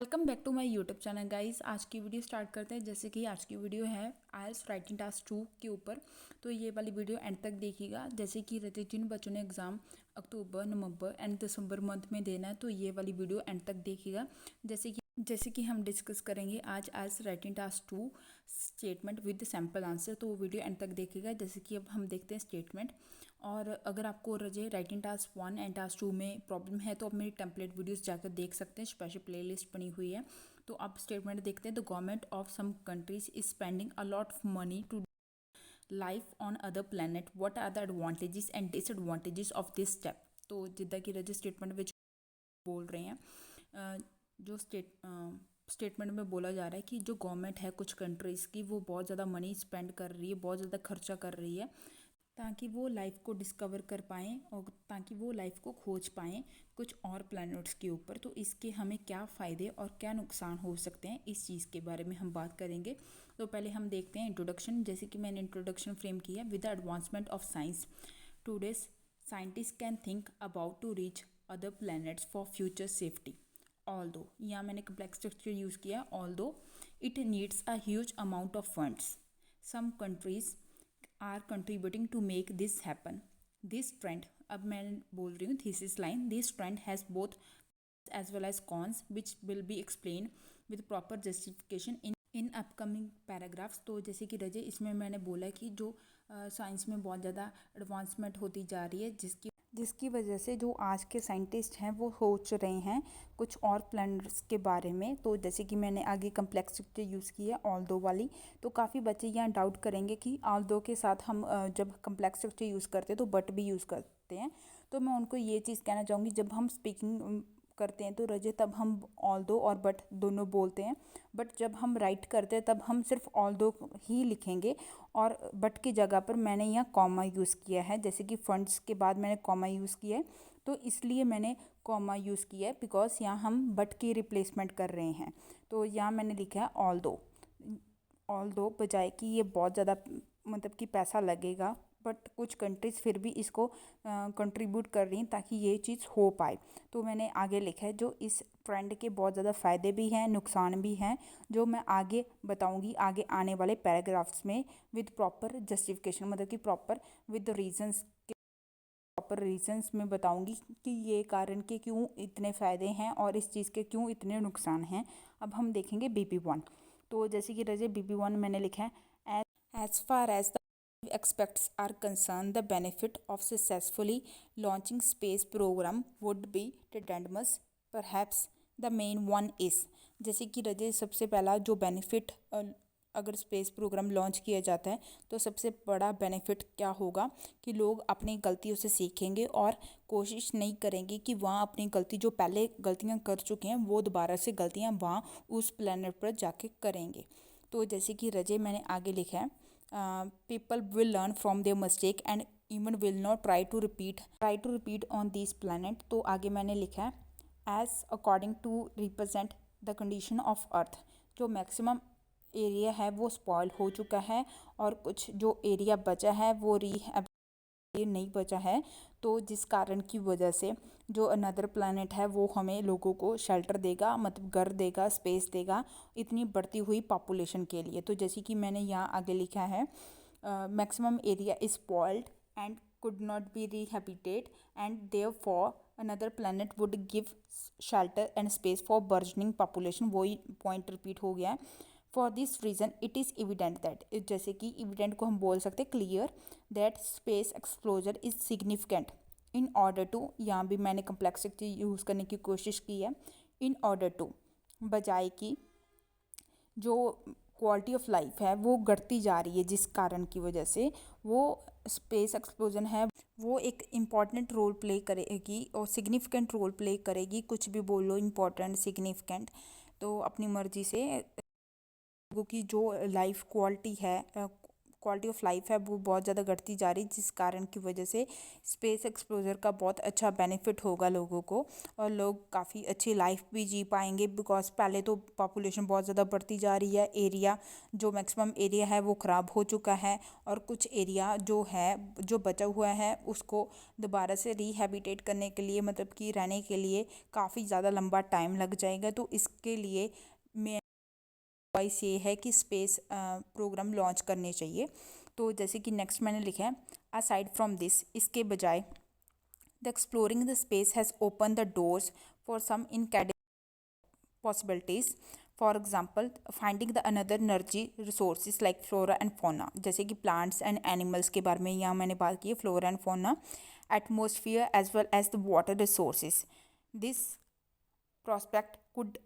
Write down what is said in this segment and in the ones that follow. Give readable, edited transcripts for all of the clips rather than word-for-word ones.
Welcome back to my YouTube channel guys. आज की video start करते हैं। जैसे कि आज की वीडियो है आईएलटीएस राइटिंग टास्क 2 के ऊपर, तो ये वाली वीडियो एंड तक देखिएगा। जैसे कि रहते जिन बच्चों ने exam October, November and December month में देना है, तो ये वाली वीडियो एंड तक देखिएगा। जैसे कि हम डिस्कस करेंगे आज IELTS writing task 2 statement with sample answer, तो वो वीडियो एंड तक देखिएगा। जैसे कि अब हम देखते हैं स्टेटमेंट। और अगर आपको रजे राइटिंग टास्क 1 एंड टास्क 2 में प्रॉब्लम है तो आप मेरी टेम्पलेट वीडियोस जाकर देख सकते हैं, स्पेशल प्लेलिस्ट बनी हुई है। तो आप स्टेटमेंट देखते हैं। The government of some countries is spending a lot of money to life on other planet, what are the advantages and disadvantages of this step. तो जिद्दां की रजे स्टेटमेंट विच बोल रहे हैं, जो स्टेटमेंट में बोला जा रहा है कि जो गवर्नमेंट है कुछ कंट्रीज़ की, वो बहुत ज़्यादा मनी स्पेंड कर रही है, बहुत ज़्यादा खर्चा कर रही है ताकि वो लाइफ को डिस्कवर कर पाएँ और ताकि वो लाइफ को खोज पाएँ कुछ और प्लैनेट्स के ऊपर। तो इसके हमें क्या फ़ायदे और क्या नुकसान हो सकते हैं, इस चीज़ के बारे में हम बात करेंगे। तो पहले हम देखते हैं इंट्रोडक्शन। जैसे कि मैंने इंट्रोडक्शन फ्रेम किया, with the advancement of science today's scientist can think about to reach other planets for future safety. Although, यहाँ मैंने कम्प्लेक्स स्ट्रक्चर यूज़ किया, although it needs a huge amount of funds, some countries are contributing to make this happen. This trend, अब मैं बोल रही हूँ thesis line, this trend has both as well as cons which will be explain with proper justification in upcoming paragraphs. तो जैसे कि रजे इसमें मैंने बोला कि जो साइंस में बहुत ज़्यादा एडवांसमेंट होती जा रही है, जिसकी वजह से जो आज के साइंटिस्ट हैं वो सोच रहे हैं कुछ और प्लैनेट्स के बारे में। तो जैसे कि मैंने आगे कम्प्लेक्सिटी यूज़ की है ऑल्दो वाली। तो काफ़ी बच्चे यहाँ डाउट करेंगे कि ऑल्दो के साथ हम जब कम्प्लेक्सिटी यूज़ करते हैं तो बट भी यूज़ करते हैं। तो मैं उनको ये चीज़ कहना चाहूँगी, जब हम स्पीकिंग करते हैं तो रजे तब हम ऑल्दो और बट दोनों बोलते हैं, बट जब हम राइट करते हैं तब हम सिर्फ ऑल्दो ही लिखेंगे और बट की जगह पर मैंने यहाँ कॉमा यूज़ किया है। जैसे कि फंड्स के बाद मैंने कॉमा यूज़ किया है, तो इसलिए मैंने कॉमा यूज़ किया है बिकॉज यहाँ हम बट की रिप्लेसमेंट कर रहे हैं। तो यहाँ मैंने लिखा है ऑल दो बजाय कि ये बहुत ज़्यादा मतलब कि पैसा लगेगा, बट कुछ कंट्रीज़ फिर भी इसको कंट्रीब्यूट कर रही हैं ताकि ये चीज़ हो पाए। तो मैंने आगे लिखा है जो इस ट्रेंड के बहुत ज़्यादा फ़ायदे भी हैं, नुकसान भी हैं, जो मैं आगे बताऊंगी आगे आने वाले पैराग्राफ्स में विद प्रॉपर जस्टिफिकेशन, मतलब कि प्रॉपर रीजंस में बताऊंगी कि ये कारण के क्यों इतने फ़ायदे हैं और इस चीज़ के क्यों इतने नुकसान हैं। अब हम देखेंगे BP1। तो जैसे कि रजे BP1 मैंने लिखा है, as far as the aspects are concern the benefit of successfully launching space program would be tremendous, perhaps the main one is. जैसे कि रजे सबसे पहला जो बेनिफिट, अगर स्पेस प्रोग्राम लॉन्च किया जाता है तो सबसे बड़ा बेनिफिट क्या होगा कि लोग अपनी गलतियों से सीखेंगे और कोशिश नहीं करेंगे कि वहाँ अपनी गलती जो पहले गलतियाँ कर चुके हैं वो दोबारा से गलतियाँ वहाँ उस प्लेनेट पर जाके करेंगे। तो जैसे कि रजे मैंने आगे लिखा है, people will learn from their mistake and even will not try to repeat on this planet. तो आगे मैंने लिखा है, as according to represent the condition of earth, जो मैक्सिमम एरिया है वो स्पॉइल हो चुका है और कुछ जो एरिया बचा है वो नहीं बचा है। तो जिस कारण की वजह से जो अनदर प्लैनेट है वो हमें लोगों को शेल्टर देगा, मतलब घर देगा, स्पेस देगा इतनी बढ़ती हुई पॉपुलेशन के लिए। तो जैसे कि मैंने यहाँ आगे लिखा है, maximum area is spoiled and could not be rehabilitated and therefore another planet would give shelter and space for burgeoning population। वही पॉइंट रिपीट हो गया है। For this reason it is evident that, जैसे कि एविडेंट को हम बोल सकते हैं clear, that space exploration is significant in order to, यहाँ भी मैंने कम्प्लेक्सिटी यूज़ करने की कोशिश की है, इन ऑर्डर टू बजाय कि जो क्वालिटी ऑफ लाइफ है वो घटती जा रही है, जिस कारण की वजह से वो स्पेस एक्सप्लोजन है वो एक इम्पॉर्टेंट रोल प्ले करेगी और सिग्निफिकेंट रोल प्ले करेगी। कुछ भी बोलो, इम्पॉर्टेंट सिग्निफिकेंट, तो अपनी मर्जी से लोगों की जो लाइफ क्वालिटी है क्वालिटी ऑफ लाइफ है वो बहुत ज़्यादा घटती जा रही, जिस कारण की वजह से स्पेस एक्सपोजर का बहुत अच्छा बेनिफिट होगा लोगों को, और लोग काफ़ी अच्छी लाइफ भी जी पाएंगे। बिकॉज पहले तो पॉपुलेशन बहुत ज़्यादा बढ़ती जा रही है, एरिया जो मैक्सिमम एरिया है वो ख़राब हो चुका है, और कुछ एरिया जो है जो बचा हुआ है उसको दोबारा से रिहैबिटेट करने के लिए, मतलब कि रहने के लिए काफ़ी ज़्यादा लंबा टाइम लग जाएगा। तो इसके लिए मैं चॉइस ये है कि स्पेस प्रोग्राम लॉन्च करने चाहिए। तो जैसे कि नेक्स्ट मैंने लिखा है, असाइड फ्रॉम दिस, इसके बजाय the exploring the space has open the doors for some incredible possibilities. For example finding the another energy resources like flora and fauna, जैसे कि प्लांट्स एंड एनिमल्स के बारे में यहाँ मैंने बात की है, flora and fauna, atmosphere as well as the water resources. This prospect could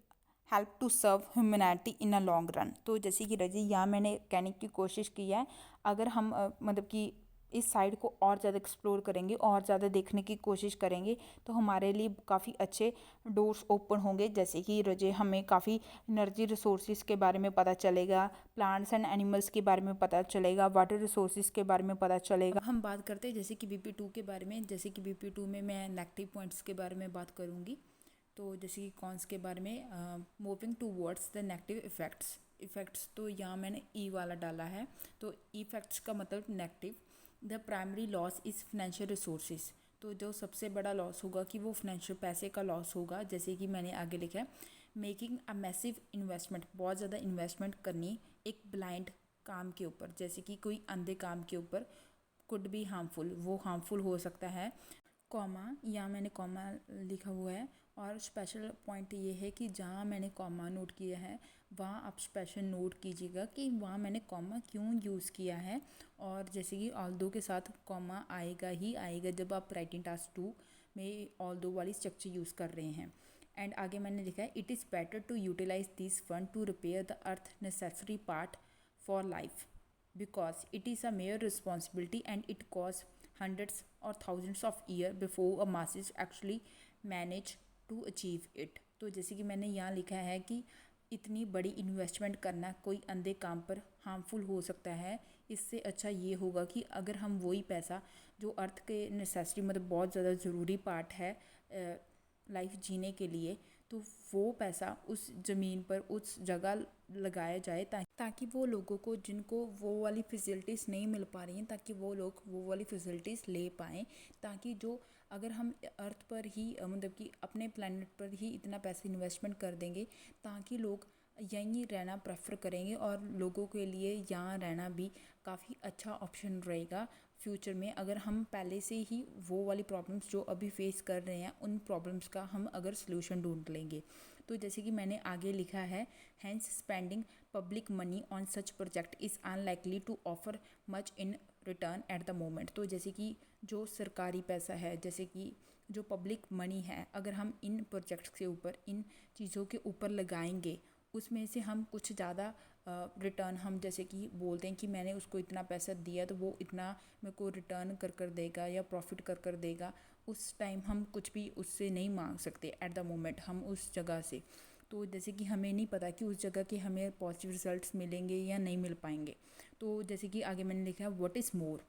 help to serve humanity in a long run. तो जैसे कि रजी यहाँ मैंने कहने की कोशिश की है, अगर हम मतलब कि इस साइड को और ज़्यादा एक्सप्लोर करेंगे और ज़्यादा देखने की कोशिश करेंगे तो हमारे लिए काफ़ी अच्छे डोर्स ओपन होंगे। जैसे कि रजे हमें काफ़ी एनर्जी रिसोर्सेज के बारे में पता चलेगा, प्लांट्स एंड एनिमल्स के बारे में पता चलेगा, वाटर रिसोर्सेज के बारे में पता चलेगा। अब हम बात करते हैं जैसे कि BP2 के बारे में। जैसे कि BP2 में मैं नेगेटिव पॉइंट्स के बारे में बात करूँगी। तो जैसे कि कॉन्स के बारे में, moving towards the negative effects, तो यहाँ मैंने ई वाला डाला है। तो इफेक्ट्स का मतलब negative. The primary loss is financial resources, तो जो सबसे बड़ा लॉस होगा कि वो फाइनेंशियल पैसे का लॉस होगा। जैसे कि मैंने आगे लिखा है, मेकिंग अ मैसिव इन्वेस्टमेंट, बहुत ज़्यादा इन्वेस्टमेंट करनी एक ब्लाइंड काम के ऊपर, जैसे कि कोई अंधे काम के ऊपर, कुड बी हार्मफुल, वो हार्मफुल हो सकता है। कॉमा, यहाँ मैंने कॉमा लिखा हुआ है, और स्पेशल पॉइंट ये है कि जहाँ मैंने कॉमा नोट किया है वहाँ आप स्पेशल नोट कीजिएगा कि वहाँ मैंने कॉमा क्यों यूज़ किया है। और जैसे कि ऑल्दो के साथ कॉमा आएगा ही आएगा जब आप राइटिंग टास्क 2 में ऑल्दो वाली स्ट्रक्चर यूज़ कर रहे हैं। एंड आगे मैंने लिखा है, it is better to utilize this fund to repair the earth necessary part for life, because it is a mere responsibility and it costs hundreds or thousands of years before a masses actually manage to achieve it। तो जैसे कि मैंने यहाँ लिखा है कि इतनी बड़ी इन्वेस्टमेंट करना कोई अंधे काम पर हार्मफुल हो सकता है। इससे अच्छा ये होगा कि अगर हम वही पैसा जो अर्थ के नेसेसिटी, मतलब बहुत ज़्यादा ज़रूरी पार्ट है लाइफ जीने के लिए, तो वो पैसा उस ज़मीन पर उस जगह लगाया जाए ताकि वो लोगों को जिनको वो वाली फैसिलिटीज़ नहीं मिल पा रही हैं, ताकि वो लोग वो वाली फैसिलिटीज़ ले पाएँ। ताकि जो अगर हम अर्थ पर ही मतलब कि अपने प्लैनेट पर ही इतना पैसा इन्वेस्टमेंट कर देंगे ताकि लोग यहीं रहना प्रेफर करेंगे, और लोगों के लिए यहाँ रहना भी काफ़ी अच्छा ऑप्शन रहेगा फ्यूचर में। अगर हम पहले से ही वो वाली प्रॉब्लम्स जो अभी फेस कर रहे हैं उन प्रॉब्लम्स का हम अगर सलूशन ढूंढ लेंगे। तो जैसे कि मैंने आगे लिखा है, hence spending public money on such project is unlikely to offer much in return at the moment. तो जैसे कि जो सरकारी पैसा है, जैसे कि जो पब्लिक मनी है, अगर हम इन प्रोजेक्ट्स के ऊपर, इन चीज़ों के ऊपर लगाएंगे, उसमें से हम कुछ ज़्यादा रिटर्न, हम जैसे कि बोलते हैं कि मैंने उसको इतना पैसा दिया तो वो इतना मेरे को रिटर्न कर देगा या प्रॉफिट कर देगा, उस टाइम हम कुछ भी उससे नहीं मांग सकते एट द मोमेंट हम उस जगह से। तो जैसे कि हमें नहीं पता कि उस जगह के हमें पॉजिटिव रिजल्ट्स मिलेंगे या नहीं मिल पाएंगे। तो जैसे कि आगे मैंने लिखा है, व्हाट इज़ मोर,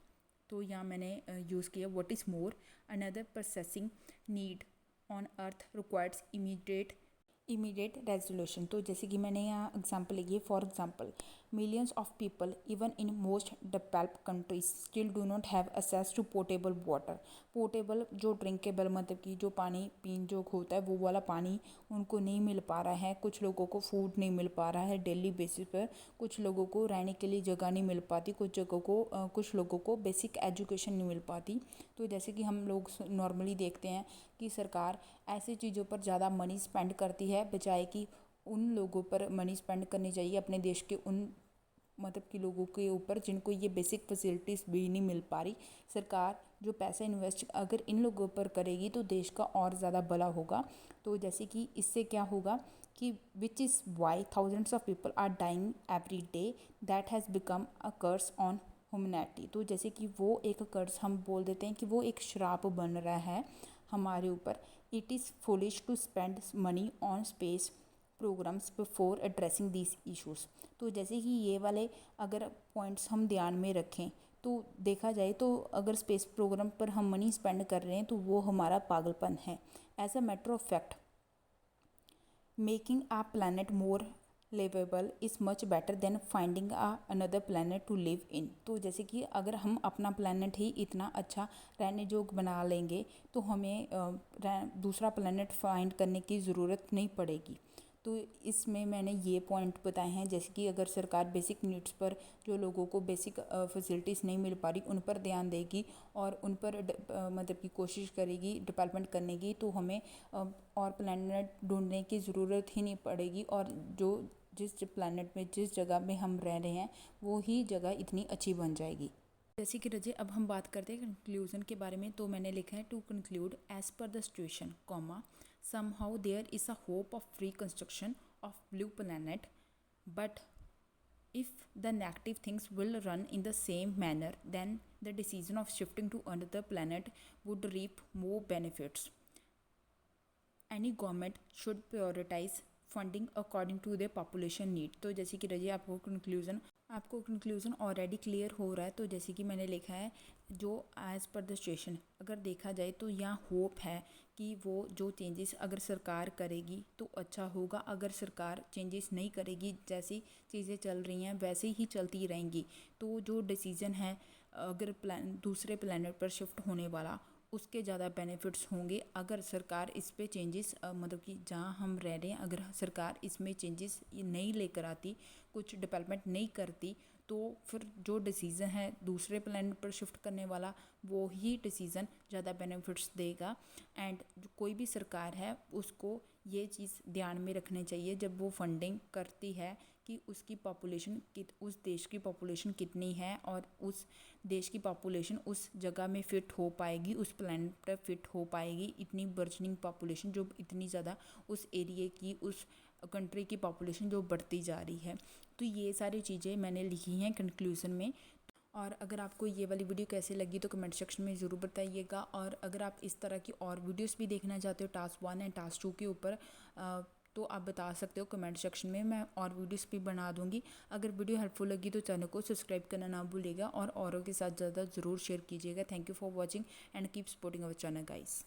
तो यहाँ मैंने यूज़ किया what is more, another processing need on earth requires immediate resolution. तो जैसे कि मैंने यहाँ एग्जांपल लिखी है, for example millions of people even in most developed countries still do not have access to portable water. Portable जो drinkable, मतलब कि जो पानी पीन जो होता है वो वाला पानी उनको नहीं मिल पा रहा है। कुछ लोगों को फूड नहीं मिल पा रहा है डेली बेसिस पर, कुछ लोगों को रहने के लिए जगह नहीं मिल पाती, कुछ लोगों को बेसिक एजुकेशन नहीं मिल पाती। तो जैसे कि हम लोग नॉर्मली देखते हैं कि सरकार ऐसी चीज़ों पर ज़्यादा मनी स्पेंड करती है बजाय कि उन लोगों पर मनी स्पेंड करनी चाहिए, अपने देश के उन मतलब कि लोगों के ऊपर जिनको ये बेसिक फैसिलिटीज़ भी नहीं मिल पा रही। सरकार जो पैसा इन्वेस्ट अगर इन लोगों पर करेगी तो देश का और ज़्यादा भला होगा। तो जैसे कि इससे क्या होगा कि which is why thousands of people are dying every day, that has become a curse on humanity. तो जैसे कि वो एक कर्स हम बोल देते हैं कि वो एक श्राप बन रहा है हमारे ऊपर। It is foolish to spend money on space programs before addressing these issues. तो जैसे कि ये वाले अगर पॉइंट्स हम ध्यान में रखें तो देखा जाए तो अगर स्पेस प्रोग्राम पर हम मनी स्पेंड कर रहे हैं तो वो हमारा पागलपन है। As a matter of fact, making a planet more livable is much better than finding another planet to live in. तो जैसे कि अगर हम अपना प्लानट ही इतना अच्छा रहने योग्य बना लेंगे तो हमें दूसरा प्लानट फाइंड करने की ज़रूरत नहीं पड़ेगी। तो इसमें मैंने ये पॉइंट बताए हैं, जैसे कि अगर सरकार बेसिक नीड्स पर, जो लोगों को बेसिक फैसिलिटीज़ नहीं मिल पा रही, उन पर ध्यान देगी और उन पर मतलब कि कोशिश करेगी डेवलपमेंट करने की, तो हमें और प्लानट ढूंढने की ज़रूरत ही नहीं पड़ेगी। और जो जिस प्लानट में जिस जगह में हम रह रहे हैं वो ही जगह इतनी अच्छी बन जाएगी। जैसे कि रजे अब हम बात करते हैं कंक्लूजन के बारे में। तो मैंने लिखा है to conclude as per the situation comma somehow there is a hope of reconstruction of blue planet, but if the negative things will run in the same manner, then the decision of shifting to another planet would reap more benefits. Any government should prioritize funding according to the population need. तो जैसे कि रजिए आपको conclusion already clear हो रहा है। तो जैसे कि मैंने लिखा है जो एज़ पर द सिचुएशन, अगर देखा जाए तो यहाँ होप है कि वो जो चेंजेस अगर सरकार करेगी तो अच्छा होगा। अगर सरकार चेंजेस नहीं करेगी, जैसी चीज़ें चल रही हैं वैसे ही चलती रहेंगी, तो जो डिसीज़न है अगर दूसरे प्लानट पर शिफ्ट होने वाला, उसके ज़्यादा बेनिफिट्स होंगे अगर सरकार इस पे चेंजेस मतलब कि जहाँ हम रह रहे हैं अगर सरकार इसमें चेंजेस नहीं लेकर आती, कुछ डेवलपमेंट नहीं करती, तो फिर जो डिसीज़न है दूसरे प्लानट पर शिफ्ट करने वाला वो ही डिसीज़न ज़्यादा बेनिफिट्स देगा। एंड जो कोई भी सरकार है उसको ये चीज़ ध्यान में रखनी चाहिए जब वो फंडिंग करती है कि उसकी पॉपुलेशन उस देश की पॉपुलेशन कितनी है और उस देश की पॉपुलेशन उस जगह में फ़िट हो पाएगी, उस प्लानट पर फिट हो पाएगी। इतनी बर्जनिंग पॉपुलेशन जो इतनी ज़्यादा उस एरिए की, उस कंट्री की पॉपुलेशन जो बढ़ती जा रही है। तो ये सारी चीज़ें मैंने लिखी हैं कंक्लूज़न में। और अगर आपको ये वाली वीडियो कैसे लगी तो कमेंट सेक्शन में ज़रूर बताइएगा। और अगर आप इस तरह की और वीडियोस भी देखना चाहते हो टास्क 1 एंड टास्क 2 के ऊपर तो आप बता सकते हो कमेंट सेक्शन में, मैं और वीडियोस भी बना दूंगी। अगर वीडियो हेल्पफुल लगी तो चैनल को सब्सक्राइब करना ना भूलिएगा और औरों के साथ ज़्यादा ज़रूर शेयर कीजिएगा। Thank you for watching and keep supporting our channel guys.